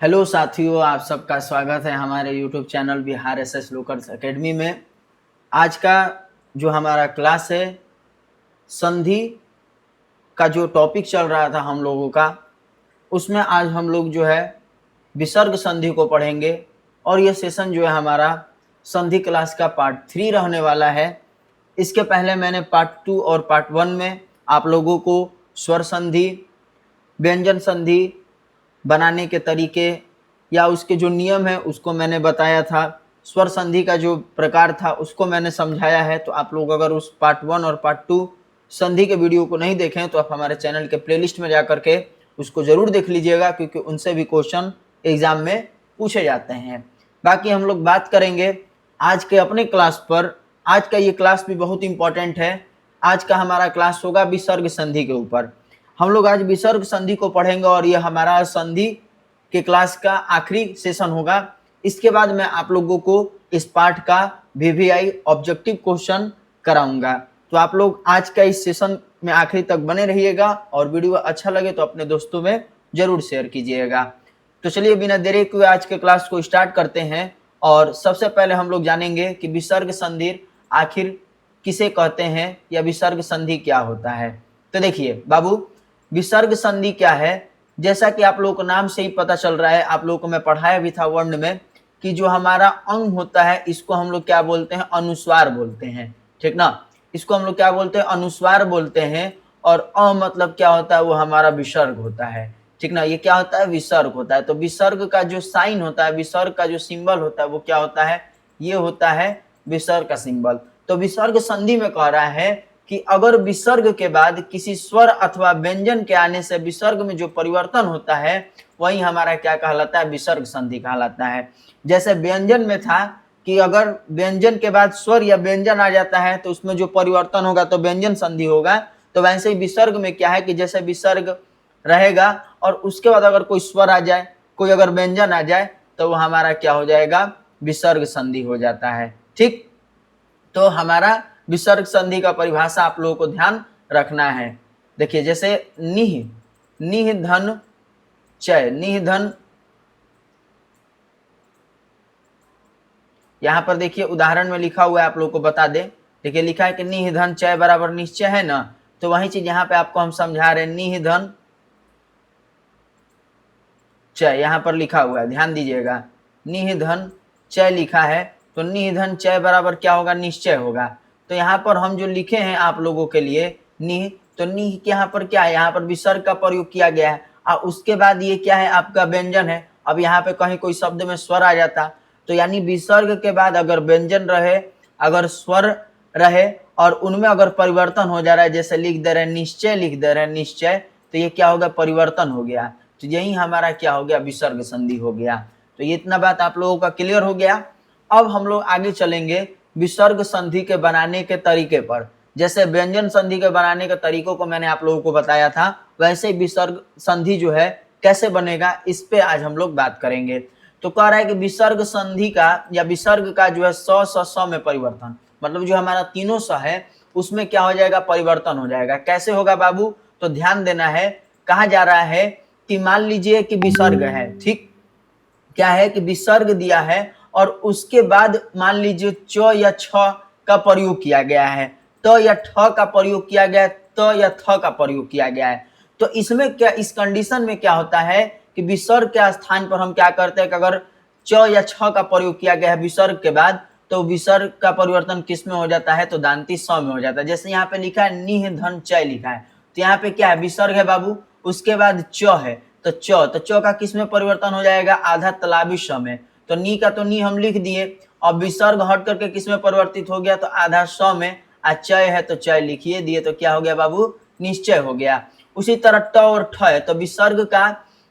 Hello साथियों, आप सबका स्वागत है हमारे YouTube channel Bihar SS locals academy में। आज का जो हमारा क्लास है, संधि का जो टॉपिक चल रहा था हम लोगों का, उसमें आज हम लोग जो है विसर्ग संधि को पढ़ेंगे। और ये सेशन जो है हमारा संधि क्लास का पार्ट 3 रहने वाला है। इसके पहले मैंने पार्ट 2 और पार्ट 1 में आप लोगों को स्वर संधि, व्यंजन संधि बनाने के तरीके या उसके जो नियम है उसको मैंने बताया था। स्वर संधि का जो प्रकार था उसको मैंने समझाया है। तो आप लोग अगर उस पार्ट 1 और पार्ट 2 संधि के वीडियो को नहीं देखें तो आप हमारे चैनल के प्लेलिस्ट में जा करके उसको ज़रूर देख लीजिएगा, क्योंकि उनसे भी क्वेश्चन एग्जाम में पूछे जाते हैं। बाकी हम लोग बात करेंगे आज के अपने क्लास पर। आज का ये क्लास भी बहुत इंपॉर्टेंट है। आज का हमारा क्लास होगा विसर्ग संधि के ऊपर। हम लोग आज विसर्ग संधि को पढ़ेंगे और ये हमारा संधि के क्लास का आखिरी सेशन होगा। इसके बाद मैं आप लोगों को इस पार्ट का वीवीआई ऑब्जेक्टिव क्वेश्चन कराऊंगा। तो आप लोग आज का इस सेशन में आखिरी तक बने रहिएगा और वीडियो अच्छा लगे तो अपने दोस्तों में जरूर शेयर कीजिएगा। तो चलिए बिना देरी के आज के क्लास को स्टार्ट करते हैं। और सबसे पहले हम लोग जानेंगे कि विसर्ग संधि आखिर किसे कहते हैं या विसर्ग संधि क्या होता है। तो देखिए बाबू, विसर्ग संधि क्या है, जैसा कि आप लोगों को नाम से ही पता चल रहा है, आप लोगों को मैं पढ़ाया भी था वर्ण में कि जो हमारा अंग होता है इसको हम लोग क्या बोलते हैं, अनुस्वार बोलते हैं। ठीक ना, इसको हम लोग क्या बोलते हैं, अनुस्वार बोलते हैं। और अ मतलब क्या होता है, वो हमारा विसर्ग होता है। ठीक ना, ये क्या होता है, विसर्ग होता है। तो विसर्ग का जो साइन होता है, विसर्ग का जो सिंबल होता है वो क्या होता है, ये होता है विसर्ग का सिंबल। तो विसर्ग संधि में कह रहा है कि अगर विसर्ग के बाद किसी स्वर अथवा व्यंजन के आने से विसर्ग में जो परिवर्तन होता है वही हमारा क्या कहलाता है, विसर्ग संधि कहलाता है। जैसे व्यंजन में था कि अगर व्यंजन के बाद स्वर या व्यंजन आ जाता है तो उसमें जो परिवर्तन होगा तो व्यंजन संधि होगा। तो वैसे ही विसर्ग में क्या है कि जैसे विसर्ग रहेगा और उसके बाद अगर कोई स्वर आ जाए, कोई अगर व्यंजन आ जाए तो वो हमारा क्या हो जाएगा, विसर्ग संधि हो जाता है। ठीक, तो हमारा विसर्ग संधि का परिभाषा आप लोगों को ध्यान रखना है। देखिए जैसे निह, निह धन चय, निह धन, यहां पर देखिए उदाहरण में लिखा हुआ है, आप लोगों को बता दें। देखिए लिखा है कि निह धन चय बराबर निश्चय है ना, तो वही चीज यहाँ पे आपको हम समझा रहे हैं। निह धन चय यहाँ पर लिखा हुआ है, ध्यान दीजिएगा। निह धन चय लिखा है तो निह धन चय बराबर क्या होगा, निश्चय होगा। तो यहाँ पर हम जो लिखे हैं आप लोगों के लिए निह, तो निह के यहाँ पर क्या है, यहाँ पर विसर्ग का प्रयोग किया गया है। और उसके बाद ये क्या है, आपका व्यंजन है। अब यहाँ पे कहीं कोई शब्द में स्वर आ जाता तो यानी विसर्ग के बाद अगर व्यंजन रहे, अगर स्वर रहे और उनमें अगर परिवर्तन हो जा रहा है, जैसे लिख दे रहे हैं निश्चय, लिख दे रहे हैं निश्चय, तो ये क्या होगा, परिवर्तन हो गया। तो यही हमारा क्या हो गया, विसर्ग संधि हो गया। तो ये इतना बात आप लोगों का क्लियर हो गया। अब हम लोग आगे चलेंगे विसर्ग संधि के बनाने के तरीके पर। जैसे व्यंजन संधि के बनाने के तरीकों को मैंने आप लोगों को बताया था, वैसे ही विसर्ग संधि जो है कैसे बनेगा इस पे आज हम लोग बात करेंगे। तो कह रहा है कि विसर्ग संधि का या विसर्ग का जो है स में परिवर्तन, मतलब जो हमारा तीनों स है उसमें क्या हो जाएगा, परिवर्तन हो जाएगा। कैसे होगा बाबू, तो ध्यान देना है। कहा जा रहा है कि मान लीजिए कि विसर्ग है, ठीक, क्या है कि विसर्ग दिया है और उसके बाद मान लीजिए च या छ का प्रयोग किया गया है, त या ठ का प्रयोग किया गया है, त या थ का प्रयोग किया गया है। तो इसमें क्या, इस कंडीशन में क्या होता है कि विसर्ग के स्थान पर हम क्या करते हैं कि अगर च या छ का प्रयोग किया गया है विसर्ग के बाद, तो विसर्ग का परिवर्तन किस में हो जाता है, तो दांती स में हो जाता है। जैसे यहाँ पे लिखा है निह धन चय लिखा है, तो यहाँ पे क्या है, विसर्ग है बाबू, उसके बाद च है, तो च का किस में परिवर्तन हो जाएगा, आधा तालाबी श में। तो नी का तो नी हम लिख दिए, और विसर्ग हट करके किस में परिवर्तित हो गया, तो आधा स में। चय है तो चय लिखिए दिए, तो क्या हो गया बाबू, निश्चय हो गया। उसी तरह ट और ठ है, तो विसर्ग का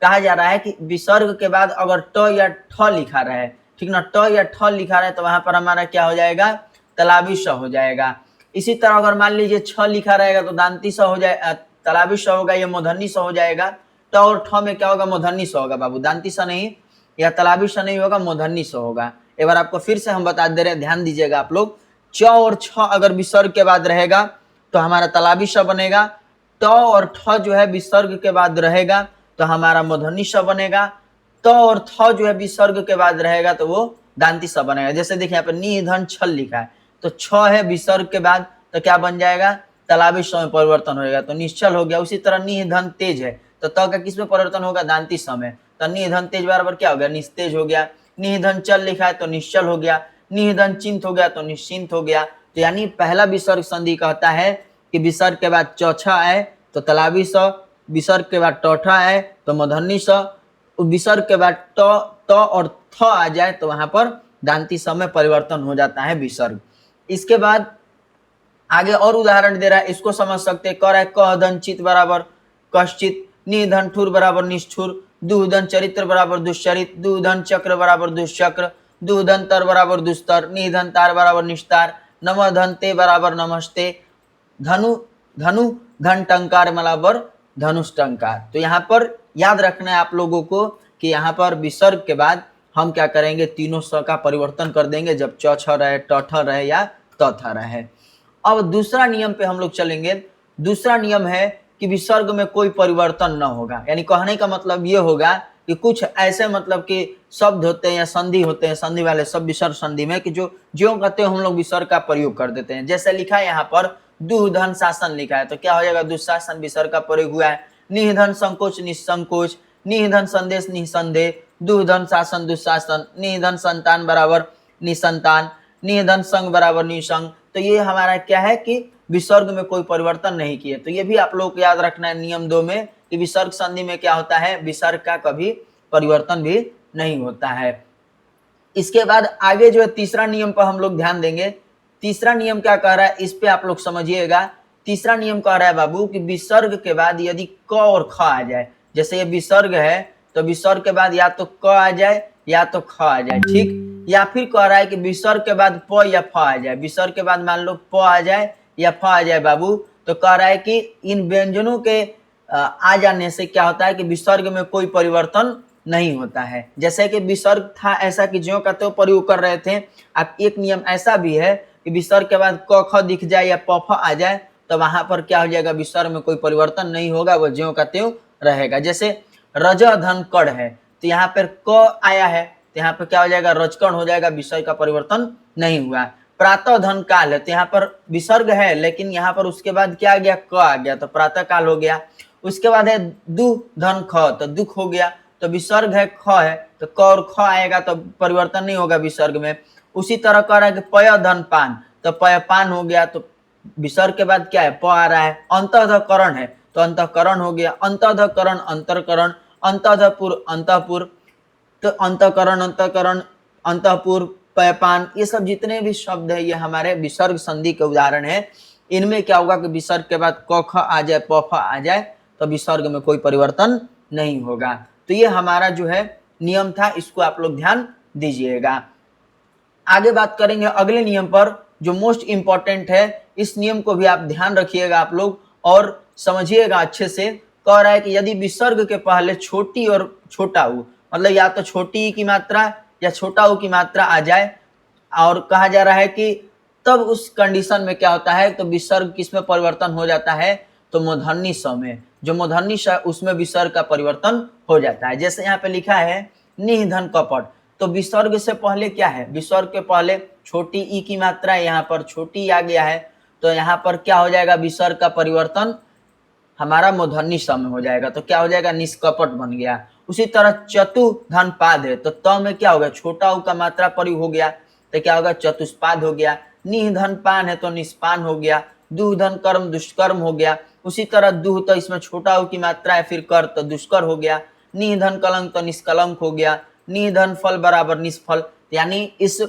कहा जा रहा है कि विसर्ग के बाद अगर ट या ठ लिखा रहे, ठीक ना, ट या ठ लिखा रहे तो वहां पर हमारा क्या हो जाएगा, तालाबी स हो जाएगा। इसी तरह अगर मान लीजिए छ लिखा रहेगा तो दांती स हो जाए, तालाबी स होगा, ये मूर्धन्य स हो जाएगा। ट और ठ में क्या होगा, मूर्धन्य स होगा बाबू, दांती स नहीं या तालाबी स नहीं होगा, मूर्धन्य स होगा। एक बार आपको फिर से हम बता दे रहे हैं, ध्यान दीजिएगा आप लोग। च और छ अगर विसर्ग के बाद रहेगा तो हमारा तालाबी स बनेगा। ट और ठ जो है विसर्ग के बाद रहेगा तो हमारा मूर्धन्य स बनेगा। त और थ जो है विसर्ग के बाद रहेगा तो वो दांती स बनेगा। जैसे देखिए यहाँ पे नि धन छल लिखा है तो छ है विसर्ग के बाद तो क्या बन जाएगा, तलाबी स में परिवर्तन होगा तो निश्चल हो गया। उसी तरह नि धन तेज है तो त का किस में परिवर्तन होगा, दांती स में, तो नि धन तेज बराबर क्या हो गया, निस्तेज हो गया। नि धन चल लिखा है तो निश्चल हो गया। नि धन चिंत हो गया तो निश्चिंत हो गया। तो यानी पहला विसर्ग संधि कहता है कि विसर्ग के बाद चौथा आए तो तलाबी स, विसर्ग के बाद टौठा आए तो मूर्धन्य स, विसर्ग के बाद त और थ आ जाए तो वहां पर दांती स में परिवर्तन हो जाता है विसर्ग। इसके बाद आगे और उदाहरण दे रहा है, इसको समझ सकते हैं। कह रहा है कह धन चित बराबर कश्चित, नि धन ठुर बराबर निष्ठुर, दु धन चरित्र बराबर दुश्चरित, दु धन चक्र बराबर दुष्चक्र, दु धन तर बराबर दुस्तर, नि धन तार बराबर निस्तार, नम धन ते बराबर नमस्ते, धनु धनु धन टंकार बराबर धनुष टंकार। तो यहाँ पर याद रखना है आप लोगों को कि यहाँ पर विसर्ग के बाद हम क्या करेंगे, तीनों स का परिवर्तन कर देंगे जब च छ रहे, ट ठ रहे या त थ रहे। अब दूसरा नियम पे हम लोग चलेंगे। दूसरा नियम है कि विसर्ग में कोई परिवर्तन न होगा। यानी कहने का मतलब ये होगा कि कुछ ऐसे मतलब कि शब्द होते हैं या संधि होते हैं, संधि वाले सब विसर्ग संधि में कि जो ज्यों कहते हैं हम लोग विसर्ग का प्रयोग कर देते हैं। जैसे लिखा है यहाँ पर दुधन शासन लिखा है तो क्या हो जाएगा, दुशासन विसर्ग का प्रयोग हुआ है। निधन संकोच निसंकोच, निधन संदेश निसंदेह, दुधन शासन दुशासन, निधन संतान बराबर निसंतान, निधन संग बराबर निसंग। तो ये हमारा क्या है कि विसर्ग में कोई परिवर्तन नहीं किए। तो ये भी आप लोग को याद रखना है नियम 2 में कि विसर्ग संधि में क्या होता है, विसर्ग का कभी परिवर्तन भी नहीं होता है। इसके बाद आगे जो है तीसरा नियम पर हम लोग ध्यान देंगे। तीसरा नियम क्या कह रहा है, इस पे आप लोग समझिएगा। तीसरा नियम कह रहा है बाबू कि विसर्ग के बाद यदि क और ख आ जाए, जैसे ये विसर्ग है तो विसर्ग के बाद या तो क आ जाए या तो ख आ जाए, ठीक। या फिर कह रहा है कि विसर्ग के बाद प या फ आ जाए। विसर्ग के बाद मान लो प आ जाए या फ आ जाए बाबू, तो कह रहा है कि इन व्यंजनों के आ जाने से क्या होता है कि विसर्ग में कोई परिवर्तन नहीं होता है। जैसे कि विसर्ग था ऐसा कि ज्यों का त्यों प्रयोग कर रहे थे। अब एक नियम ऐसा भी है कि विसर्ग के बाद क ख दिख जाए या प फ आ जाए तो वहां पर क्या हो जाएगा, विसर्ग में कोई परिवर्तन नहीं होगा, वो ज्यों का त्यों रहेगा। जैसे रज धन कड़ है तो यहाँ पर क आया है तो यहाँ पर क्या हो जाएगा, रजकण हो जाएगा, विसर्ग का परिवर्तन नहीं हुआ। प्रातः धन काल है तो यहाँ पर विसर्ग है लेकिन यहाँ पर उसके बाद क्या आ गया, क आ गया तो प्रातः काल हो गया। उसके बाद है दु धन ख तो दुख हो गया, तो विसर्ग है ख है तो क और ख आएगा तो परिवर्तन नहीं होगा विसर्ग में। उसी तरह कह रहा है कि पय धन पान तो पय पान हो गया, तो विसर्ग के बाद क्या है, प आ रहा है। अंतःकरण है तो अंतःकरण हो गया, अंतःकरण अंतरकरण, अंतःपुर अंतःपुर, तो अंतःकरण अंतःकरण अंतःपुर पैपान, ये सब जितने भी शब्द है ये हमारे विसर्ग संधि के उदाहरण है। इनमें क्या होगा कि विसर्ग के बाद क ख आ जाए प फ आ जाए तो विसर्ग में कोई परिवर्तन नहीं होगा। तो ये हमारा जो है नियम था, इसको आप लोग ध्यान दीजिएगा। आगे बात करेंगे अगले नियम पर जो मोस्ट इंपॉर्टेंट है। इस नियम को भी आप ध्यान रखिएगा आप लोग और समझिएगा अच्छे से। कह रहा है कि यदि विसर्ग के पहले छोटी और छोटा ऊ, मतलब या तो छोटी की मात्रा या छोटा ऊ की मात्रा आ जाए, और कहा जा रहा है कि तब उस कंडीशन में क्या होता है, तो विसर्ग किस में परिवर्तन हो जाता है, तो मूर्धन्य स में। जो मूर्धन्य स उसमें विसर्ग का परिवर्तन हो जाता है। जैसे यहाँ पे लिखा है निधन कपट, तो विसर्ग से पहले क्या है, विसर्ग के पहले छोटी ई की मात्रा, यहाँ पर छोटी आ गया है तो यहाँ पर क्या हो जाएगा, विसर्ग का परिवर्तन हमारा मूर्धन्य स में हो जाएगा तो क्या हो जाएगा, निष्कपट बन गया। उसी तरह चतु धन पाद है तो त में क्या होगा, छोटा उ का मात्रा प्रयोग हो गया तो क्या होगा, चतुष्पाद हो गया। निह धन पान है तो निष्पान हो गया। दुह धन कर्म दुष्कर्म हो गया। उसी तरह दुह तो इसमें छोटा उ की मात्रा है, फिर कर तो दुष्कर हो गया। निह धन कलंक तो निष्कलंक हो गया। निह धन फल बराबर निष्फल। यानी इस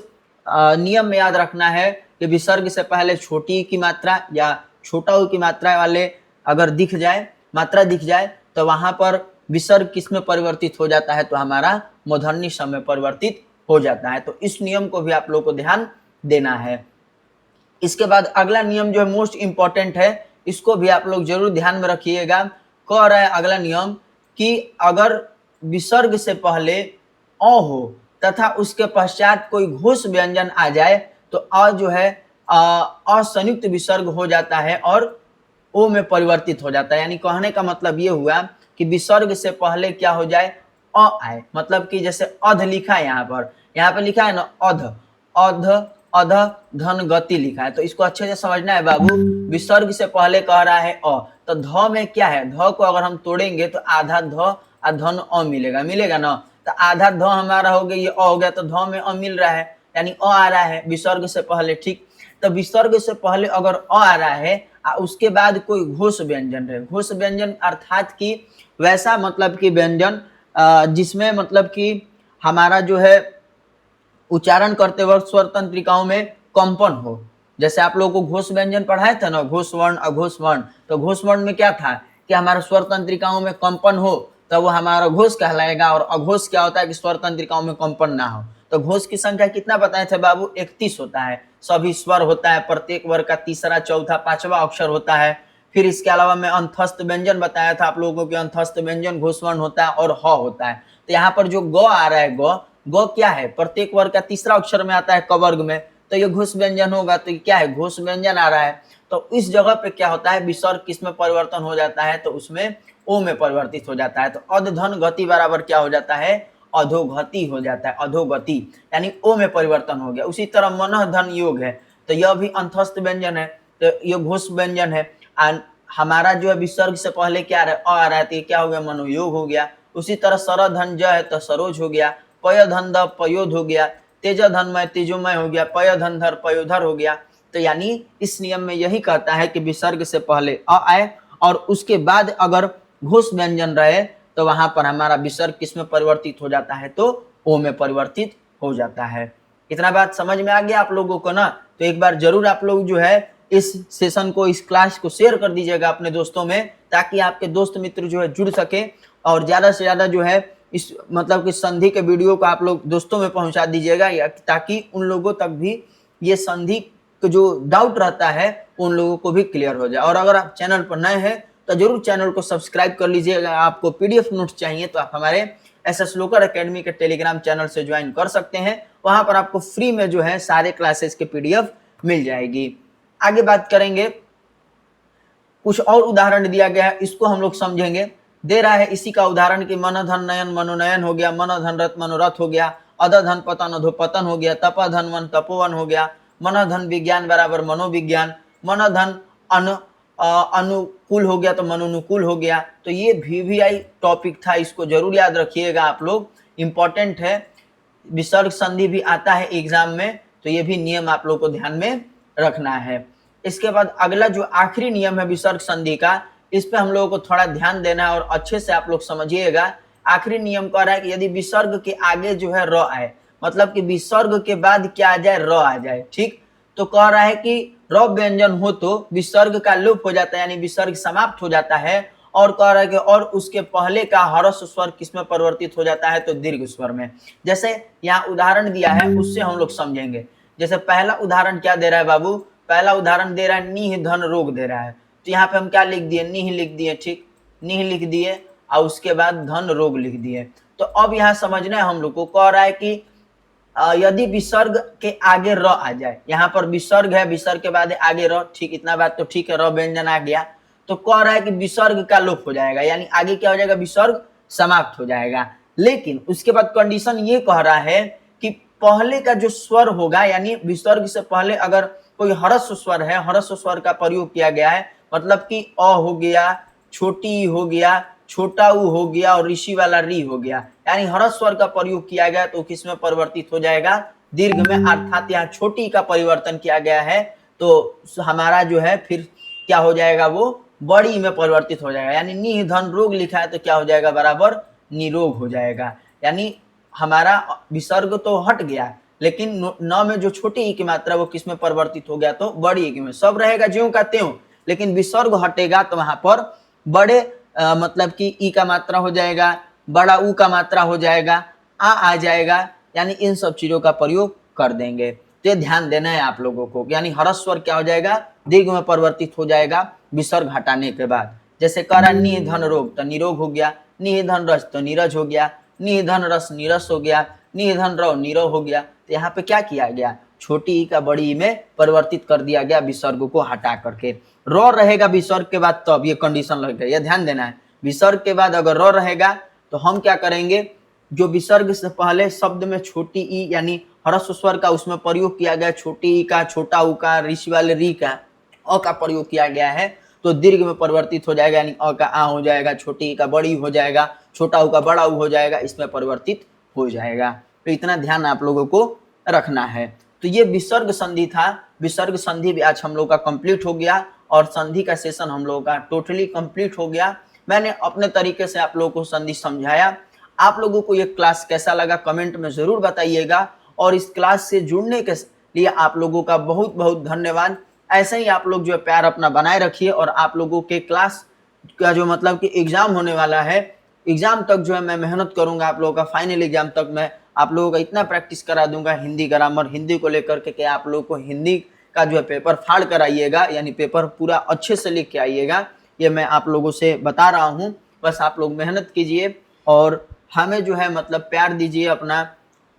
नियम में याद रखना है कि विसर्ग से पहले छोटी की मात्रा या छोटा उ की मात्रा वाले अगर दिख जाए, मात्रा दिख जाए तो वहां पर विसर्ग किस में परिवर्तित हो जाता है, तो हमारा मूर्धन्य स में परिवर्तित हो जाता है। तो इस नियम को भी आप लोगों को ध्यान देना है। इसके बाद अगला नियम जो है मोस्ट इंपॉर्टेंट है, इसको भी आप लोग जरूर ध्यान में रखिएगा। कह रहा है अगला नियम कि अगर विसर्ग से पहले अ हो तथा उसके पश्चात कोई घोष व्यंजन आ जाए तो अ जो है असंयुक्त विसर्ग हो जाता है और ओ में परिवर्तित हो जाता है। यानी कहने का मतलब ये हुआ कि विसर्ग से पहले क्या हो जाए, अ आए, मतलब कि जैसे अध लिखा है यहाँ पर लिखा है ना अध, अध अध धन गति लिखा है, तो इसको अच्छे से समझना है बाबू। विसर्ग से पहले कह रहा है अ, तो ध में क्या है, ध को अगर हम तोड़ेंगे तो आधा ध और धन अ मिलेगा ना, तो आधा ध हमारा हो गया, ये अ हो गया, तो ध में अ मिल रहा है, यानी अ आ रहा है विसर्ग से पहले, ठीक। तो विसर्ग से पहले अगर अ आ रहा है उसके बाद कोई घोष व्यंजन है, घोष व्यंजन अर्थात कि वैसा मतलब कि व्यंजन जिसमें मतलब कि हमारा जो है उच्चारण करते वक्त स्वर तंत्रिकाओं में कंपन हो। जैसे आप लोगों को घोष व्यंजन पढ़ाए थे ना, घोष वर्ण अघोष वर्ण, तो घोष वर्ण में क्या था कि हमारे स्वर तंत्रिकाओं में कंपन हो तो वो हमारा घोष कहलाएगा, और अघोष क्या होता है कि स्वर तंत्रिकाओं में कंपन ना हो। तो घोष की संख्या कितना बताए थे बाबू, 31 होता है, सभी स्वर होता है, प्रत्येक वर्ग का तीसरा चौथा पांचवा अक्षर होता है। फिर इसके अलावा मैं अंतस्थ व्यंजन बताया था आप लोगों को, अंतस्थ व्यंजन घोष वर्ण होता है और ह होता है। तो यहाँ पर जो ग आ रहा है, ग क्या है, प्रत्येक वर्ग का तीसरा अक्षर में आता है क वर्ग में, तो ये घोष व्यंजन होगा, तो ये क्या है, घोष व्यंजन आ रहा है। तो इस जगह पे क्या होता है, विसर्ग किसमें परिवर्तन हो जाता है, तो उसमें ओ में परिवर्तित हो जाता है। तो अध धन गति बराबर क्या हो जाता है, अधोगति हो जाता है, अधोगति यानी ओ में परिवर्तन हो गया। उसी तरह मनः धन योग है, तो यह भी अंतस्थ व्यंजन है, तो यह घोष व्यंजन है। हमारा जो है विसर्ग से पहले क्या आ रहा है, तो क्या हो गया, मनोयोग हो गया। उसी तरह सर धन ज है तो सरोज हो गया, पय धन द पयोध हो गया, तेज धन मय तेजोमय हो गया, पय धन धर पयोधर हो गया। तो यानी इस नियम में यही कहता है कि विसर्ग से पहले अ आए और उसके बाद अगर घोष व्यंजन रहे तो वहां पर हमारा विसर्ग किसमें परिवर्तित हो जाता है, तो ओ में परिवर्तित हो जाता है। इतना बात समझ में आ गया आप लोगों को ना। तो एक बार जरूर आप लोग जो है इस सेशन को, इस क्लास को शेयर कर दीजिएगा अपने दोस्तों में, ताकि आपके दोस्त मित्र जो है जुड़ सके, और ज्यादा से ज्यादा जो है इस मतलब कि संधि के वीडियो को आप लोग दोस्तों में पहुंचा दीजिएगा, ताकि उन लोगों तक भी ये संधि का जो डाउट रहता है उन लोगों को भी क्लियर हो जाए। और अगर आप चैनल पर नए हैं तो जरूर चैनल को सब्सक्राइब कर लीजिएगा। आपको पीडीएफ नोट्स चाहिए तो आप हमारे एसएस लोकर एकेडमी के टेलीग्राम चैनल से ज्वाइन कर सकते हैं, वहां पर आपको फ्री में जो है सारे क्लासेस के पीडीएफ मिल जाएगी। आगे बात करेंगे, कुछ और उदाहरण दिया गया है, इसको हम लोग समझेंगे। दे रहा है इसी का उदाहरण कि मन धन नयन मनोनयन हो गया, मन धन रथ मनोरथ हो गया, अध धन पतन अधोपतन हो गया, तप धन वन तपोवन हो गया, मन धन विज्ञान बराबर मनोविज्ञान, मन धन अनुकूल हो गया तो मनोनुकूल हो गया। तो ये VVI टॉपिक था, इसको जरूर याद रखिएगा आप लोग, इंपॉर्टेंट है। विसर्ग संधि भी आता है एग्जाम में, तो ये भी नियम आप लोग को ध्यान में रखना है। इसके बाद अगला जो आखिरी नियम है विसर्ग संधि का, इस पे हम लोगों को थोड़ा ध्यान देना है और अच्छे से आप लोग समझिएगा। आखिरी नियम कह रहा है कि यदि विसर्ग के आगे जो है र आए, मतलब कि विसर्ग के बाद क्या आ जाए, र आ जाए, ठीक। तो कह रहा है कि र व्यंजन हो तो विसर्ग का लोप हो जाता है, यानी विसर्ग समाप्त हो जाता है। और कह रहा है कि और उसके पहले का हर्ष स्वर किसमें परिवर्तित हो जाता है, तो दीर्घ स्वर में। जैसे यहाँ उदाहरण दिया है उससे हम लोग समझेंगे। जैसे पहला उदाहरण क्या दे रहा है बाबू, पहला उदाहरण दे रहा है नीह धन रोग दे रहा है, तो यहाँ पे हम क्या लिख दिए, नीह लिख दिए, ठीक, नीह लिख दिए और उसके बाद धन रोग लिख दिए। तो अब यहाँ समझना है हम लोग को, कह रहा है कि यदि विसर्ग के आगे र आ जाए, यहाँ पर विसर्ग है, विसर्ग के बाद आगे र, ठीक, इतना बात तो ठीक है, र व्यंजन आ गया, तो कह रहा है कि विसर्ग का लोप हो जाएगा, यानी आगे क्या हो जाएगा, विसर्ग समाप्त हो जाएगा। लेकिन उसके बाद कंडीशन ये कह रहा है कि पहले का जो स्वर होगा, यानी विसर्ग से पहले अगर कोई हर्ष स्वर है, हर्ष स्वर का प्रयोग किया गया है, मतलब कि अ हो गया, छोटी हो गया, छोटा उ हो गया और ऋषि वाला री हो गया, यानी हर्ष स्वर का प्रयोग किया गया, तो किसमें परिवर्तित हो जाएगा, दीर्घ में। अर्थात यहाँ छोटी का परिवर्तन किया गया है, तो हमारा जो है फिर क्या हो जाएगा, वो बड़ी में परिवर्तित हो जाएगा। यानी निह धन रोग लिखा है तो क्या हो जाएगा, बराबर निरोग हो जाएगा। यानी हमारा विसर्ग तो हट गया, लेकिन न में जो छोटी ई की मात्रा वो किसमें परिवर्तित हो गया, तो बड़ी ई में। सब रहेगा ज्यों का त्यों, लेकिन विसर्ग हटेगा तो वहां पर बड़े मतलब कि ई का मात्रा हो जाएगा, बड़ा ऊ का मात्रा हो जाएगा, आ जाएगा, यानी इन सब चीजों का प्रयोग कर देंगे। तो ये ध्यान देना है आप लोगों को, यानी हर्ष स्वर क्या हो जाएगा, दीर्घ में परिवर्तित हो जाएगा विसर्ग हटाने के बाद। जैसे करा निह धन रोग तो निरोग हो गया, निह धन रस तो नीरज हो गया, निह धन रस नीरस हो गया, निह धन रव नीरव हो गया। तो यहाँ पे क्या किया गया, छोटी ई का बड़ी ई में परिवर्तित कर दिया गया विसर्ग को हटा करके। र रहेगा विसर्ग के बाद, तब ये कंडीशन लग गया, ये ध्यान देना है। विसर्ग के बाद अगर र रहेगा तो हम क्या करेंगे, जो विसर्ग से पहले शब्द में छोटी ई यानी ह्रस्व स्वर का उसमें प्रयोग किया गया, छोटी ई का, छोटा ऊ का, ऋषि वाले री का, अ का प्रयोग किया गया है, तो दीर्घ में परिवर्तित हो जाएगा, यानी अ का आ हो जाएगा, छोटी ई का बड़ी हो जाएगा, छोटा ऊ का बड़ा ऊ हो जाएगा, इसमें परिवर्तित हो जाएगा। तो इतना ध्यान आप लोगों को रखना है। तो ये विसर्ग संधि था। विसर्ग संधि भी आज हम लोग का कंप्लीट हो गया और संधि का सेशन हम लोगों का टोटली कंप्लीट हो गया। मैंने अपने तरीके से आप लोगों को संधि समझाया। आप लोगों को ये क्लास कैसा लगा कमेंट में जरूर बताइएगा, और इस क्लास से जुड़ने के लिए आप लोगों का बहुत बहुत धन्यवाद। ऐसे ही आप लोग जो है प्यार अपना बनाए रखिए, और आप लोगों के क्लास का जो मतलब कि एग्जाम होने वाला है, एग्जाम तक जो है मैं मेहनत करूंगा। आप लोगों का फाइनल एग्जाम तक मैं आप लोगों का इतना प्रैक्टिस करा दूंगा हिंदी ग्रामर, हिंदी को लेकर के आप लोगों को हिंदी का जो है पेपर फाड़ कर आइएगा, यानी पेपर पूरा अच्छे से लिख के आइएगा। ये मैं आप लोगों से बता रहा हूँ। बस आप लोग मेहनत कीजिए और हमें जो है मतलब प्यार दीजिए, अपना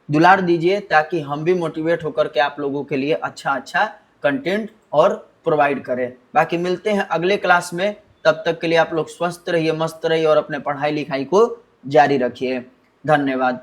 दुलार दीजिए, ताकि हम भी मोटिवेट होकर के आप लोगों के लिए अच्छा अच्छा कंटेंट और प्रोवाइड करें। बाकी मिलते हैं अगले क्लास में। तब तक के लिए आप लोग स्वस्थ रहिए, मस्त रहिए और अपने पढ़ाई लिखाई को जारी रखिए। धन्यवाद।